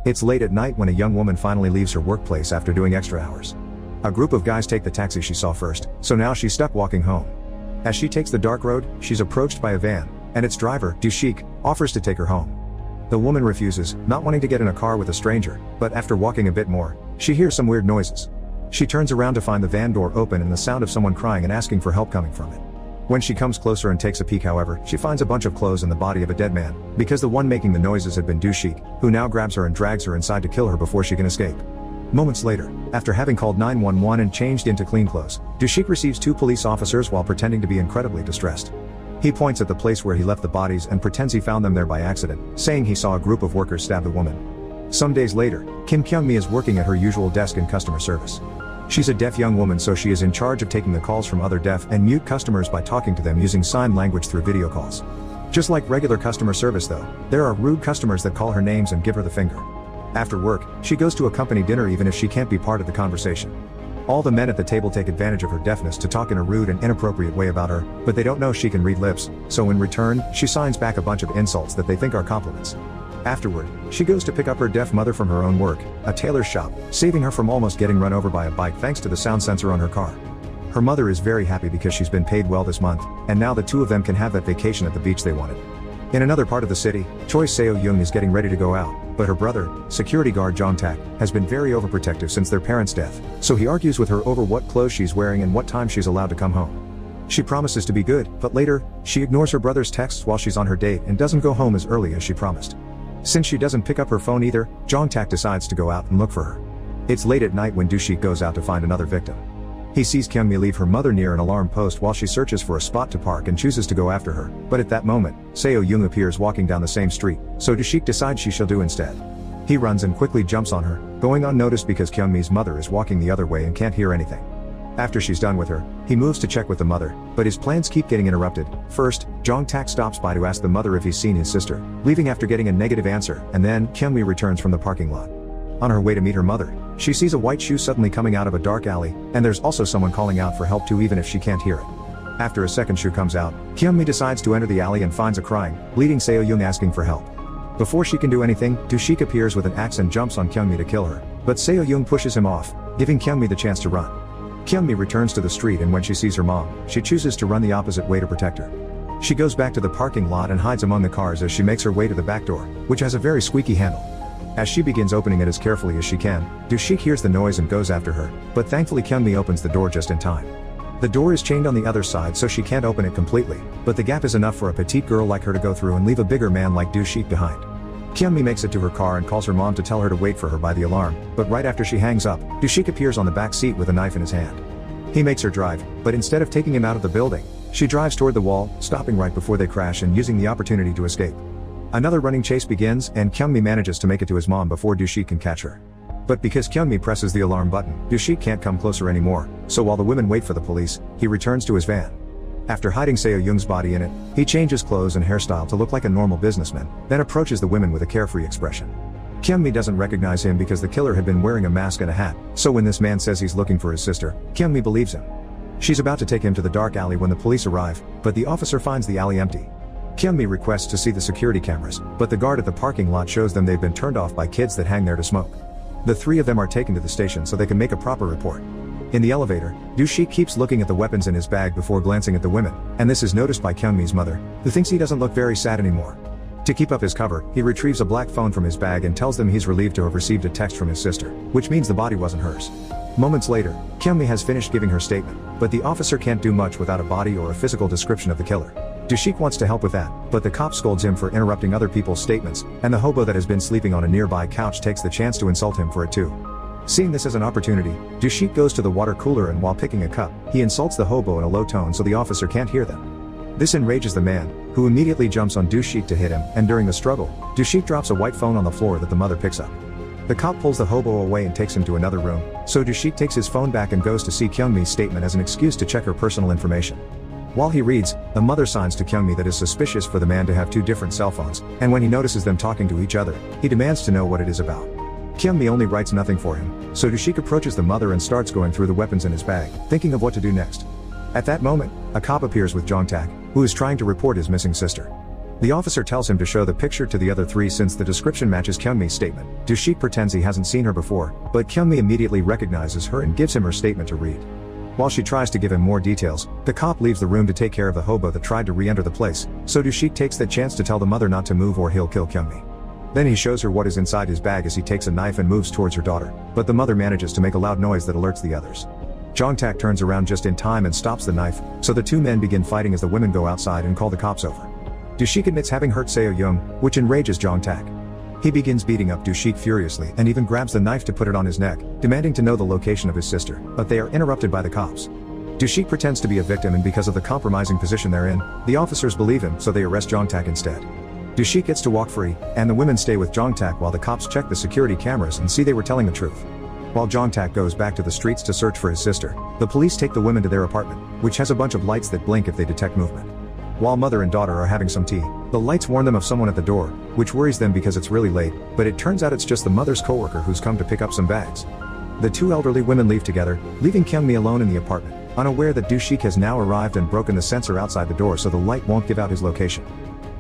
It's late at night when a young woman finally leaves her workplace after doing extra hours. A group of guys take the taxi she saw first, so now she's stuck walking home. As she takes the dark road, she's approached by a van, and its driver, Dushik, offers to take her home. The woman refuses, not wanting to get in a car with a stranger, but after walking a bit more, she hears some weird noises. She turns around to find the van door open and the sound of someone crying and asking for help coming from it. When she comes closer and takes a peek, however, she finds a bunch of clothes and the body of a dead man, because the one making the noises had been Dushik, who now grabs her and drags her inside to kill her before she can escape. Moments later, after having called 911 and changed into clean clothes, Dushik receives two police officers while pretending to be incredibly distressed. He points at the place where he left the bodies and pretends he found them there by accident, saying he saw a group of workers stab the woman. Some days later, Kim Kyung-mi is working at her usual desk in customer service. She's a deaf young woman, so she is in charge of taking the calls from other deaf and mute customers by talking to them using sign language through video calls. Just like regular customer service though, there are rude customers that call her names and give her the finger. After work, she goes to a company dinner even if she can't be part of the conversation. All the men at the table take advantage of her deafness to talk in a rude and inappropriate way about her, but they don't know she can read lips, so in return, she signs back a bunch of insults that they think are compliments. Afterward, she goes to pick up her deaf mother from her own work, a tailor's shop, saving her from almost getting run over by a bike thanks to the sound sensor on her car. Her mother is very happy because she's been paid well this month, and now the two of them can have that vacation at the beach they wanted. In another part of the city, Choi Seo-young is getting ready to go out, but her brother, security guard Jong-tak, has been very overprotective since their parents' death, so he argues with her over what clothes she's wearing and what time she's allowed to come home. She promises to be good, but later, she ignores her brother's texts while she's on her date and doesn't go home as early as she promised. Since she doesn't pick up her phone either, Jong-tak decides to go out and look for her. It's late at night when Dushik goes out to find another victim. He sees Kyung-mi leave her mother near an alarm post while she searches for a spot to park and chooses to go after her, but at that moment, Seo-young appears walking down the same street, so Dushik decides she shall do instead. He runs and quickly jumps on her, going unnoticed because Kyung-mi's mother is walking the other way and can't hear anything. After she's done with her, he moves to check with the mother, but his plans keep getting interrupted. First, Jong-tak stops by to ask the mother if he's seen his sister, leaving after getting a negative answer, and then Kyung-mi returns from the parking lot. On her way to meet her mother, she sees a white shoe suddenly coming out of a dark alley, and there's also someone calling out for help too even if she can't hear it. After a second shoe comes out, Kyung-mi decides to enter the alley and finds a crying, bleeding Seo-young asking for help. Before she can do anything, Dushik appears with an axe and jumps on Kyung-mi to kill her, but Seo-young pushes him off, giving Kyung-mi the chance to run. Kyung-mi returns to the street, and when she sees her mom, she chooses to run the opposite way to protect her. She goes back to the parking lot and hides among the cars as she makes her way to the back door, which has a very squeaky handle. As she begins opening it as carefully as she can, Dushik hears the noise and goes after her, but thankfully Kyung-mi opens the door just in time. The door is chained on the other side so she can't open it completely, but the gap is enough for a petite girl like her to go through and leave a bigger man like Dushik behind. Kyung-mi makes it to her car and calls her mom to tell her to wait for her by the alarm, but right after she hangs up, Dushik appears on the back seat with a knife in his hand. He makes her drive, but instead of taking him out of the building, she drives toward the wall, stopping right before they crash and using the opportunity to escape. Another running chase begins, and Kyung-mi manages to make it to his mom before Dushik can catch her. But because Kyung-mi presses the alarm button, Dushik can't come closer anymore, so while the women wait for the police, he returns to his van. After hiding Seo-young's body in it, he changes clothes and hairstyle to look like a normal businessman, then approaches the women with a carefree expression. Kyung-mi doesn't recognize him because the killer had been wearing a mask and a hat, so when this man says he's looking for his sister, Kyung-mi believes him. She's about to take him to the dark alley when the police arrive, but the officer finds the alley empty. Kyung-mi requests to see the security cameras, but the guard at the parking lot shows them they've been turned off by kids that hang there to smoke. The three of them are taken to the station so they can make a proper report. In the elevator, Dushik keeps looking at the weapons in his bag before glancing at the women, and this is noticed by Kyung-mi's mother, who thinks he doesn't look very sad anymore. To keep up his cover, he retrieves a black phone from his bag and tells them he's relieved to have received a text from his sister, which means the body wasn't hers. Moments later, Kyung-mi has finished giving her statement, but the officer can't do much without a body or a physical description of the killer. Dushik wants to help with that, but the cop scolds him for interrupting other people's statements, and the hobo that has been sleeping on a nearby couch takes the chance to insult him for it too. Seeing this as an opportunity, Dushik goes to the water cooler and while picking a cup, he insults the hobo in a low tone so the officer can't hear them. This enrages the man, who immediately jumps on Dushik to hit him, and during the struggle, Dushik drops a white phone on the floor that the mother picks up. The cop pulls the hobo away and takes him to another room, so Dushik takes his phone back and goes to see Kyung-mi's statement as an excuse to check her personal information. While he reads, the mother signs to Kyung-mi that is suspicious for the man to have two different cell phones, and when he notices them talking to each other, he demands to know what it is about. Kyung-mi only writes nothing for him, so Dushik approaches the mother and starts going through the weapons in his bag, thinking of what to do next. At that moment, a cop appears with Jong-tak, who is trying to report his missing sister. The officer tells him to show the picture to the other three since the description matches Kyungmi's statement. Do-shik pretends he hasn't seen her before, but Kyungmi immediately recognizes her and gives him her statement to read. While she tries to give him more details, the cop leaves the room to take care of the hobo that tried to re-enter the place, so Do-shik takes the chance to tell the mother not to move or he'll kill Kyungmi. Then he shows her what is inside his bag as he takes a knife and moves towards her daughter, but the mother manages to make a loud noise that alerts the others. Jong-tak turns around just in time and stops the knife, so the two men begin fighting as the women go outside and call the cops over. Do-shik admits having hurt Seo-young, which enrages Jong-tak. He begins beating up Do-shik furiously and even grabs the knife to put it on his neck, demanding to know the location of his sister, but they are interrupted by the cops. Do-shik pretends to be a victim and because of the compromising position they're in, the officers believe him so they arrest Jong-tak instead. Do-shik gets to walk free, and the women stay with Jong-tak while the cops check the security cameras and see they were telling the truth. While Jong-tak goes back to the streets to search for his sister, the police take the women to their apartment, which has a bunch of lights that blink if they detect movement. While mother and daughter are having some tea, the lights warn them of someone at the door, which worries them because it's really late, but it turns out it's just the mother's coworker who's come to pick up some bags. The two elderly women leave together, leaving Kyungmi alone in the apartment, unaware that Do-shik has now arrived and broken the sensor outside the door so the light won't give out his location.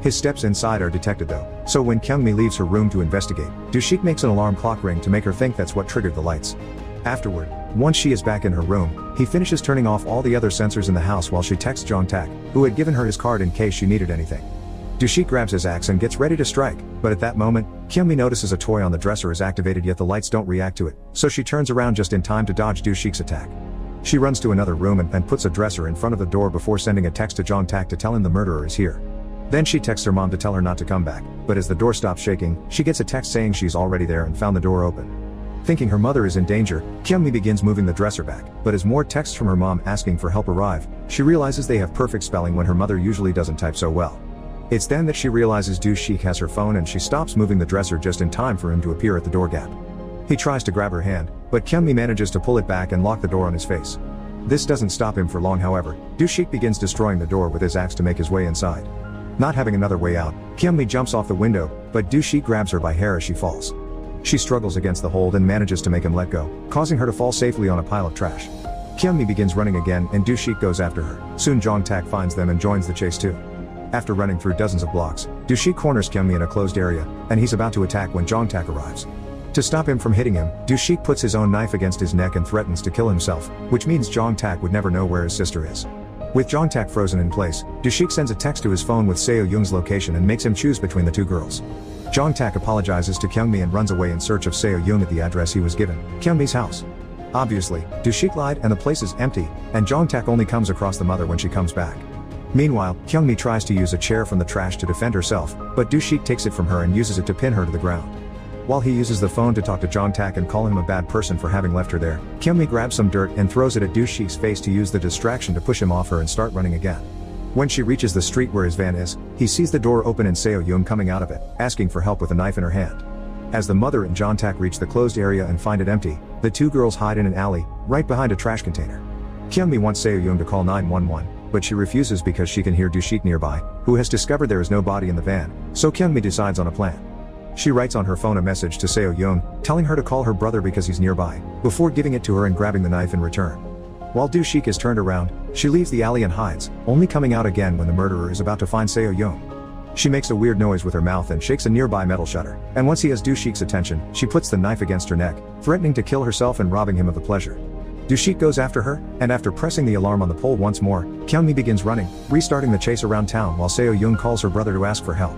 His steps inside are detected though, so when Kyungmi leaves her room to investigate, Do-shik makes an alarm clock ring to make her think that's what triggered the lights. Afterward, once she is back in her room, he finishes turning off all the other sensors in the house while she texts Jong-tak, who had given her his card in case she needed anything. Do-shik grabs his axe and gets ready to strike, but at that moment, Kyungmi notices a toy on the dresser is activated yet the lights don't react to it, so she turns around just in time to dodge Do-shik's attack. She runs to another room and puts a dresser in front of the door before sending a text to Jong-tak to tell him the murderer is here. Then she texts her mom to tell her not to come back, but as the door stops shaking, she gets a text saying she's already there and found the door open. Thinking her mother is in danger, Kyungmi begins moving the dresser back, but as more texts from her mom asking for help arrive, she realizes they have perfect spelling when her mother usually doesn't type so well. It's then that she realizes Do-shik has her phone and she stops moving the dresser just in time for him to appear at the door gap. He tries to grab her hand, but Kyungmi manages to pull it back and lock the door on his face. This doesn't stop him for long however, Do-shik begins destroying the door with his axe to make his way inside. Not having another way out, Kyungmi jumps off the window, but Do-shik grabs her by hair as she falls. She struggles against the hold and manages to make him let go, causing her to fall safely on a pile of trash. Kyungmi begins running again and Do-shik goes after her, soon Jong-tak finds them and joins the chase too. After running through dozens of blocks, Do-shik corners Kyungmi in a closed area, and he's about to attack when Jong-tak arrives. To stop him from hitting him, Do-shik puts his own knife against his neck and threatens to kill himself, which means Jong-tak would never know where his sister is. With Jong-tak frozen in place, Do-shik sends a text to his phone with Seo-young's location and makes him choose between the two girls. Jong-tak apologizes to Kyungmi and runs away in search of Seo-young at the address he was given, Kyungmi's house. Obviously, Do-shik lied and the place is empty, and Jong-tak only comes across the mother when she comes back. Meanwhile, Kyungmi tries to use a chair from the trash to defend herself, but Do-shik takes it from her and uses it to pin her to the ground. While he uses the phone to talk to Jong-tak and call him a bad person for having left her there, Kyungmi grabs some dirt and throws it at Do-shik's face to use the distraction to push him off her and start running again. When she reaches the street where his van is, he sees the door open and Seo-young coming out of it, asking for help with a knife in her hand. As the mother and Jong-tak reach the closed area and find it empty, the two girls hide in an alley, right behind a trash container. Kyungmi wants Seo-young to call 911, but she refuses because she can hear Do-shik nearby, who has discovered there is no body in the van, so Kyungmi decides on a plan. She writes on her phone a message to Seo-young, telling her to call her brother because he's nearby, before giving it to her and grabbing the knife in return. While Do-shik is turned around, she leaves the alley and hides, only coming out again when the murderer is about to find Seo-young. She makes a weird noise with her mouth and shakes a nearby metal shutter, and once he has Do-shik's attention, she puts the knife against her neck, threatening to kill herself and robbing him of the pleasure. Do-shik goes after her, and after pressing the alarm on the pole once more, Kyungmi begins running, restarting the chase around town while Seo-young calls her brother to ask for help.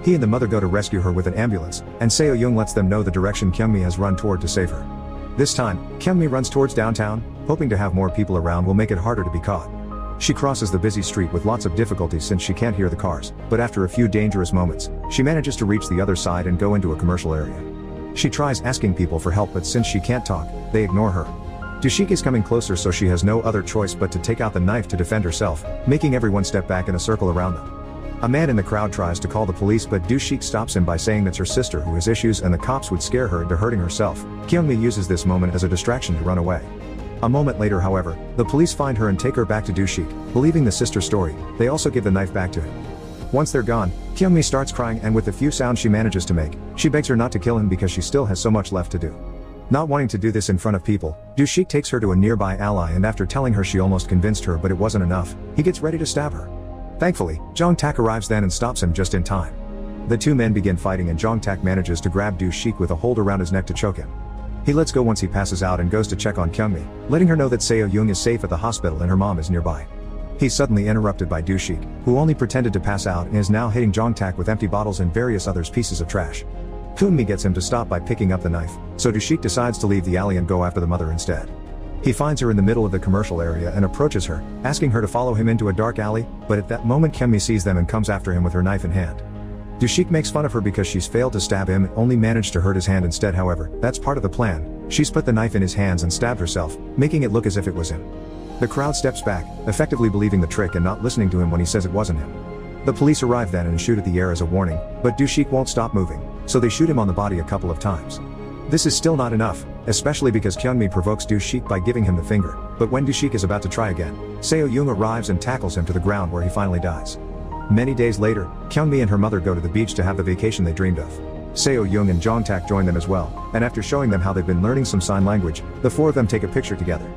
He and the mother go to rescue her with an ambulance, and Seo-young lets them know the direction Kyungmi has run toward to save her. This time, Kyungmi runs towards downtown, hoping to have more people around will make it harder to be caught. She crosses the busy street with lots of difficulty since she can't hear the cars, but after a few dangerous moments, she manages to reach the other side and go into a commercial area. She tries asking people for help but since she can't talk, they ignore her. Do-shik is coming closer so she has no other choice but to take out the knife to defend herself, making everyone step back in a circle around them. A man in the crowd tries to call the police but Do-shik stops him by saying that's her sister who has issues and the cops would scare her into hurting herself. Kyungmi uses this moment as a distraction to run away. A moment later however, the police find her and take her back to Do-shik, believing the sister story, they also give the knife back to him. Once they're gone, Kyungmi starts crying and with the few sounds she manages to make, she begs her not to kill him because she still has so much left to do. Not wanting to do this in front of people, Do-shik takes her to a nearby ally and after telling her she almost convinced her but it wasn't enough, he gets ready to stab her. Thankfully, Jong-tak arrives then and stops him just in time. The two men begin fighting and Jong-tak manages to grab Do-shik with a hold around his neck to choke him. He lets go once he passes out and goes to check on Kyungmi, letting her know that Seo-young is safe at the hospital and her mom is nearby. He's suddenly interrupted by Do-shik, who only pretended to pass out and is now hitting Jong-tak with empty bottles and various other pieces of trash. Kyungmi gets him to stop by picking up the knife, so Do-shik decides to leave the alley and go after the mother instead. He finds her in the middle of the commercial area and approaches her, asking her to follow him into a dark alley, but at that moment Kyungmi sees them and comes after him with her knife in hand. Do-shik makes fun of her because she's failed to stab him and only managed to hurt his hand instead. However, that's part of the plan. She's put the knife in his hands and stabbed herself, making it look as if it was him. The crowd steps back, effectively believing the trick and not listening to him when he says it wasn't him. The police arrive then and shoot at the air as a warning, but Do-shik won't stop moving, so they shoot him on the body a couple of times. This is still not enough, especially because Kyungmi provokes Do-shik by giving him the finger, but when Do-shik is about to try again, Seo-young arrives and tackles him to the ground where he finally dies. Many days later, Kyungmi and her mother go to the beach to have the vacation they dreamed of. Seo-young and Jong-tak join them as well, and after showing them how they've been learning some sign language, the four of them take a picture together.